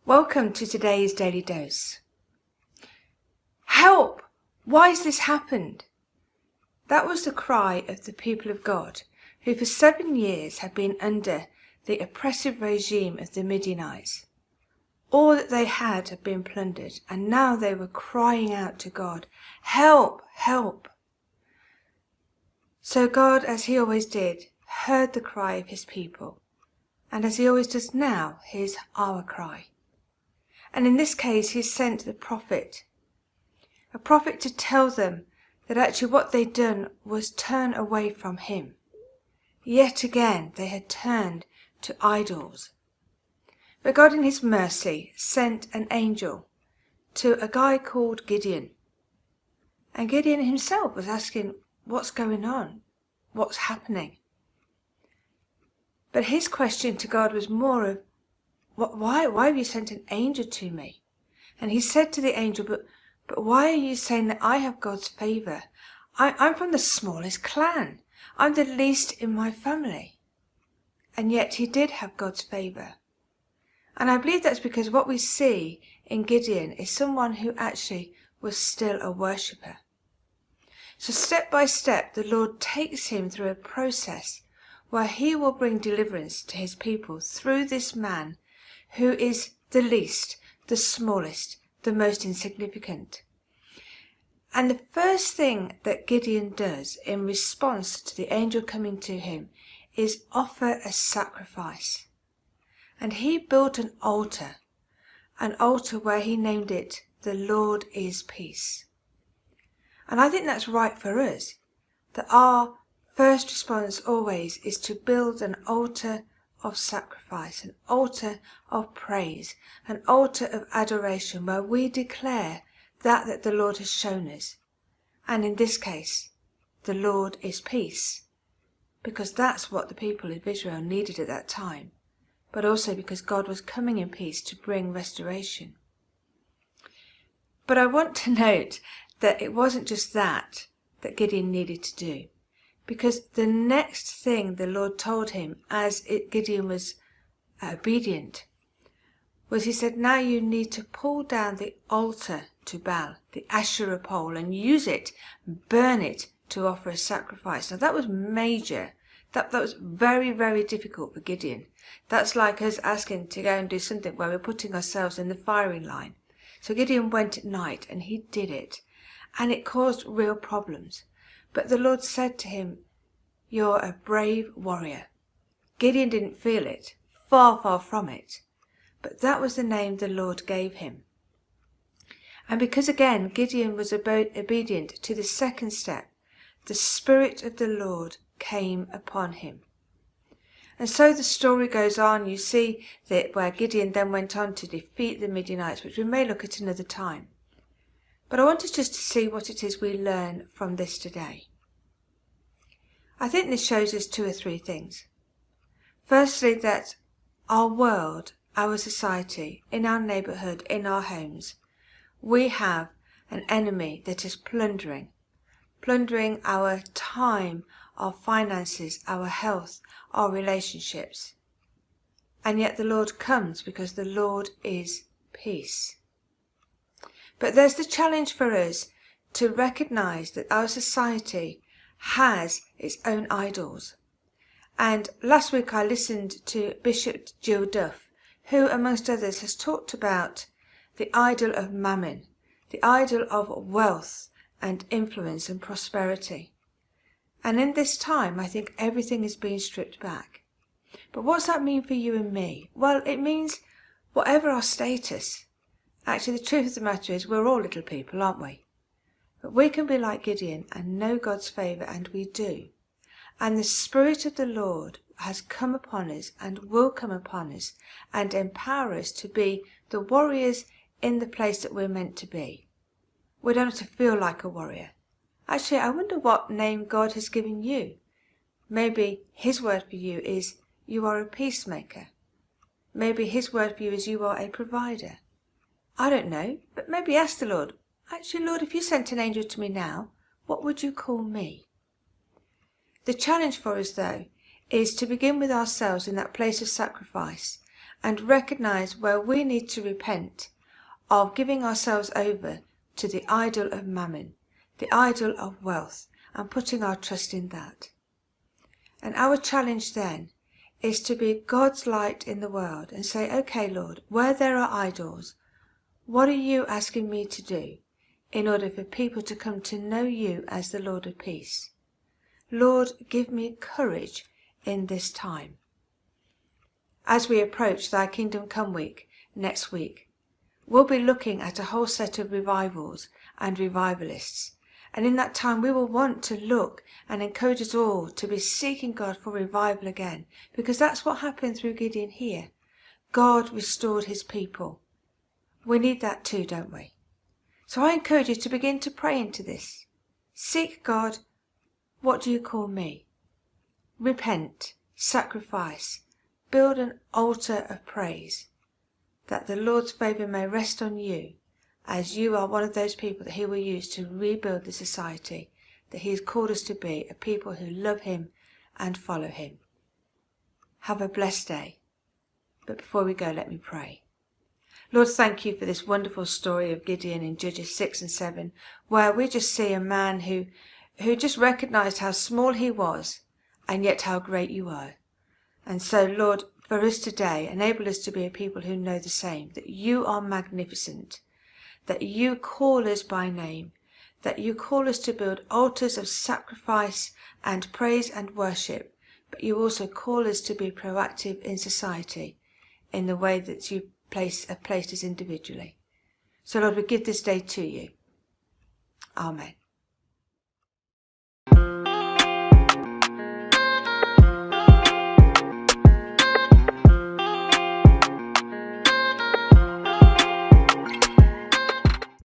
Welcome to today's Daily Dose. Help! Why has this happened? That was the cry of the people of God, who for 7 years had been under the oppressive regime of the Midianites. All that they had been plundered, and now they were crying out to God, "Help! Help!" So God, as he always did, heard the cry of his people, and as he always does now, hears our cry. And in this case, he sent a prophet to tell them that actually what they'd done was turn away from him. Yet again, they had turned to idols. But God in his mercy sent an angel to a guy called Gideon. And Gideon himself was asking, what's going on? What's happening? But his question to God was more of, why have you sent an angel to me? And he said to the angel, but why are you saying that I have God's favour? I'm from the smallest clan. I'm the least in my family. And yet he did have God's favour. And I believe that's because what we see in Gideon is someone who actually was still a worshipper. So step by step, the Lord takes him through a process where he will bring deliverance to his people through this man who is the least, the smallest, the most insignificant. And the first thing that Gideon does in response to the angel coming to him is offer a sacrifice. And he built an altar where he named it, "The Lord is Peace." And I think that's right for us, that our first response always is to build an altar of sacrifice, an altar of praise, an altar of adoration where we declare that the Lord has shown us. And in this case, the Lord is peace, because that's what the people of Israel needed at that time, but also because God was coming in peace to bring restoration. But I want to note that it wasn't just that Gideon needed to do. Because the next thing the Lord told him as Gideon was obedient was he said, now you need to pull down the altar to Baal, the Asherah pole, and use it, burn it to offer a sacrifice. Now that was major. That was very, very difficult for Gideon. That's like us asking to go and do something where we're putting ourselves in the firing line. So Gideon went at night and he did it. And it caused real problems. But the Lord said to him, "You're a brave warrior." Gideon didn't feel it, far, far from it. But that was the name the Lord gave him. And because again, Gideon was obedient to the second step, the Spirit of the Lord came upon him. And so the story goes on. You see that where Gideon then went on to defeat the Midianites, which we may look at another time. But I want us just to see what it is we learn from this today. I think this shows us 2 or 3 things. Firstly, that our world, our society, in our neighbourhood, in our homes, we have an enemy that is plundering our time, our finances, our health, our relationships. And yet the Lord comes because the Lord is peace. But there's the challenge for us to recognise that our society has its own idols. And last week I listened to Bishop Jill Duff, who amongst others has talked about the idol of mammon, the idol of wealth and influence and prosperity. And in this time I think everything is being stripped back. But what's that mean for you and me? Well, it means whatever our status. Actually, the truth of the matter is we're all little people, aren't we? But we can be like Gideon and know God's favour, and we do. And the Spirit of the Lord has come upon us and will come upon us and empower us to be the warriors in the place that we're meant to be. We don't have to feel like a warrior. Actually, I wonder what name God has given you. Maybe his word for you is you are a peacemaker. Maybe his word for you is you are a provider. I don't know, but maybe ask the Lord, actually, Lord, if you sent an angel to me now, what would you call me? The challenge for us, though, is to begin with ourselves in that place of sacrifice and recognize where we need to repent of giving ourselves over to the idol of mammon, the idol of wealth, and putting our trust in that. And our challenge then is to be God's light in the world and say, okay, Lord, where there are idols, what are you asking me to do in order for people to come to know you as the Lord of peace? Lord, give me courage in this time. As we approach Thy Kingdom Come week next week, we'll be looking at a whole set of revivals and revivalists. And in that time we will want to look and encourage us all to be seeking God for revival again. Because that's what happened through Gideon here. God restored his people. We need that too, don't we? So I encourage you to begin to pray into this. Seek God. What do you call me? Repent, sacrifice, build an altar of praise, that the Lord's favour may rest on you, as you are one of those people that he will use to rebuild the society that he has called us to be, a people who love him and follow him. Have a blessed day. But before we go, let me pray. Lord, thank you for this wonderful story of Gideon in Judges 6 and 7, where we just see a man who just recognised how small he was and yet how great you are. And so, Lord, for us today, enable us to be a people who know the same, that you are magnificent, that you call us by name, that you call us to build altars of sacrifice and praise and worship, but you also call us to be proactive in society in the way that you have placed us individually. So, Lord, we give this day to you. Amen.